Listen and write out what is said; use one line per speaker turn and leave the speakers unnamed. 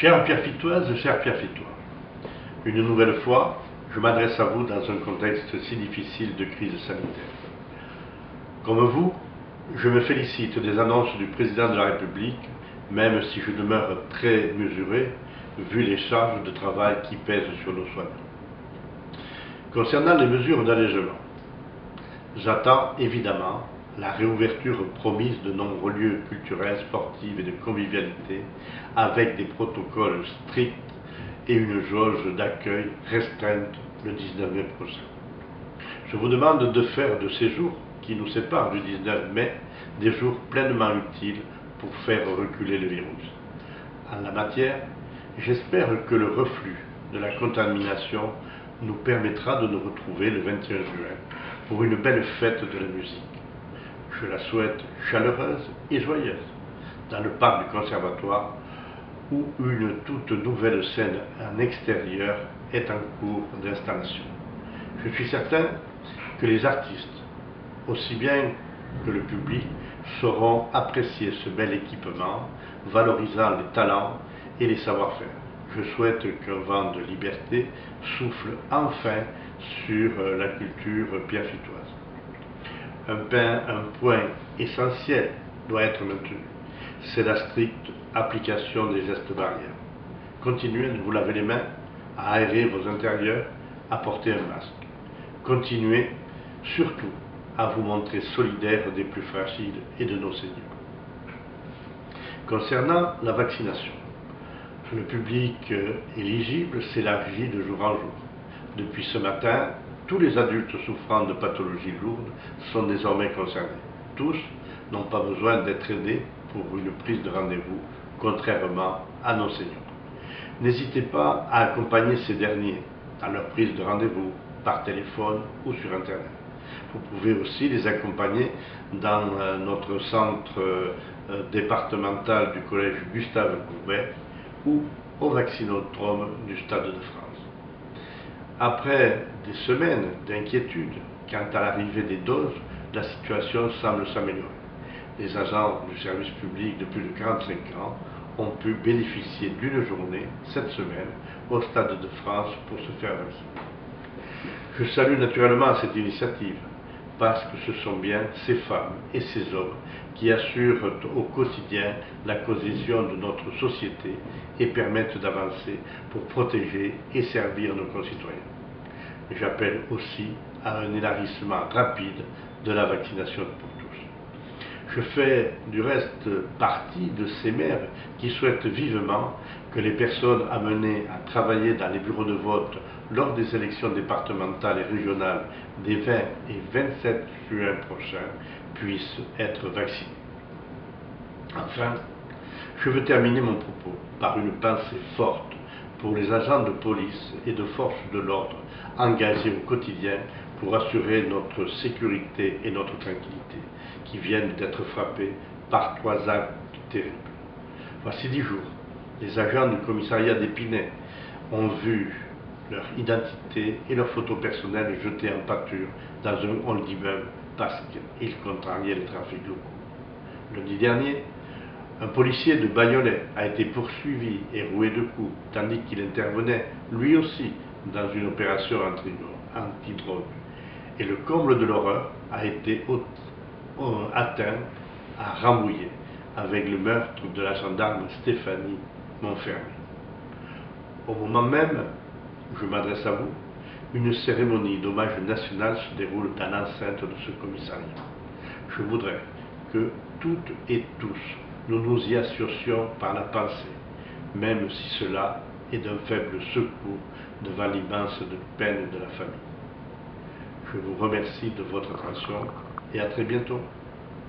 Chère Pierrefittoise, chère Pierrefittois, une nouvelle fois, je m'adresse à vous dans un contexte si difficile de crise sanitaire. Comme vous, je me félicite des annonces du président de la République, même si je demeure très mesuré, vu les charges de travail qui pèsent sur nos soignants. Concernant les mesures d'allègement, j'attends évidemment la réouverture promise de nombreux lieux culturels, sportifs et de convivialité avec des protocoles stricts et une jauge d'accueil restreinte le 19 mai prochain. Je vous demande de faire de ces jours qui nous séparent du 19 mai des jours pleinement utiles pour faire reculer le virus. En la matière, j'espère que le reflux de la contamination nous permettra de nous retrouver le 21 juin pour une belle fête de la musique. Je la souhaite chaleureuse et joyeuse dans le parc du Conservatoire où une toute nouvelle scène en extérieur est en cours d'installation. Je suis certain que les artistes, aussi bien que le public, sauront apprécier ce bel équipement, valorisant les talents et les savoir-faire. Je souhaite qu'un vent de liberté souffle enfin sur la culture pierrefittoise. Un point essentiel doit être maintenu, c'est la stricte application des gestes barrières. Continuez de vous laver les mains, à aérer vos intérieurs, à porter un masque. Continuez surtout à vous montrer solidaire des plus fragiles et de nos seniors. Concernant la vaccination, le public éligible s'élargit de jour en jour. Depuis ce matin, tous les adultes souffrant de pathologies lourdes sont désormais concernés. Tous n'ont pas besoin d'être aidés pour une prise de rendez-vous, contrairement à nos seniors. N'hésitez pas à accompagner ces derniers à leur prise de rendez-vous par téléphone ou sur Internet. Vous pouvez aussi les accompagner dans notre centre départemental du collège Gustave Courbet ou au vaccinodrome du Stade de France. Après des semaines d'inquiétude quant à l'arrivée des doses, la situation semble s'améliorer. Les agents du service public de plus de 45 ans ont pu bénéficier d'une journée, cette semaine, au Stade de France pour se faire vacciner. Je salue naturellement cette initiative, parce que ce sont bien ces femmes et ces hommes qui assurent au quotidien la cohésion de notre société et permettent d'avancer pour protéger et servir nos concitoyens. J'appelle aussi à un élargissement rapide de la vaccination pour tous. Je fais du reste partie de ces maires qui souhaitent vivement que les personnes amenées à travailler dans les bureaux de vote lors des élections départementales et régionales des 20 et 27 juin prochains puissent être vaccinées. Enfin, je veux terminer mon propos par une pensée forte pour les agents de police et de forces de l'ordre engagés au quotidien pour assurer notre sécurité et notre tranquillité, qui viennent d'être frappés par 3 actes terribles. Voici 10 jours, les agents du commissariat d'Épinay ont vu leur identité et leurs photos personnelles jetées en pâture dans un hall d'immeuble parce qu'ils contrariaient les trafics locaux. Lundi dernier, un policier de Bagnolet a été poursuivi et roué de coups, tandis qu'il intervenait, lui aussi, dans une opération anti-drogue. Et le comble de l'horreur a été atteint à Rambouillet, avec le meurtre de la gendarme Stéphanie Montfermé. Au moment même, je m'adresse à vous, une cérémonie d'hommage national se déroule dans l'enceinte de ce commissariat. Je voudrais que toutes et tous nous nous y associons par la pensée, même si cela est d'un faible secours devant l'immense peine de la famille. Je vous remercie de votre attention et à très bientôt.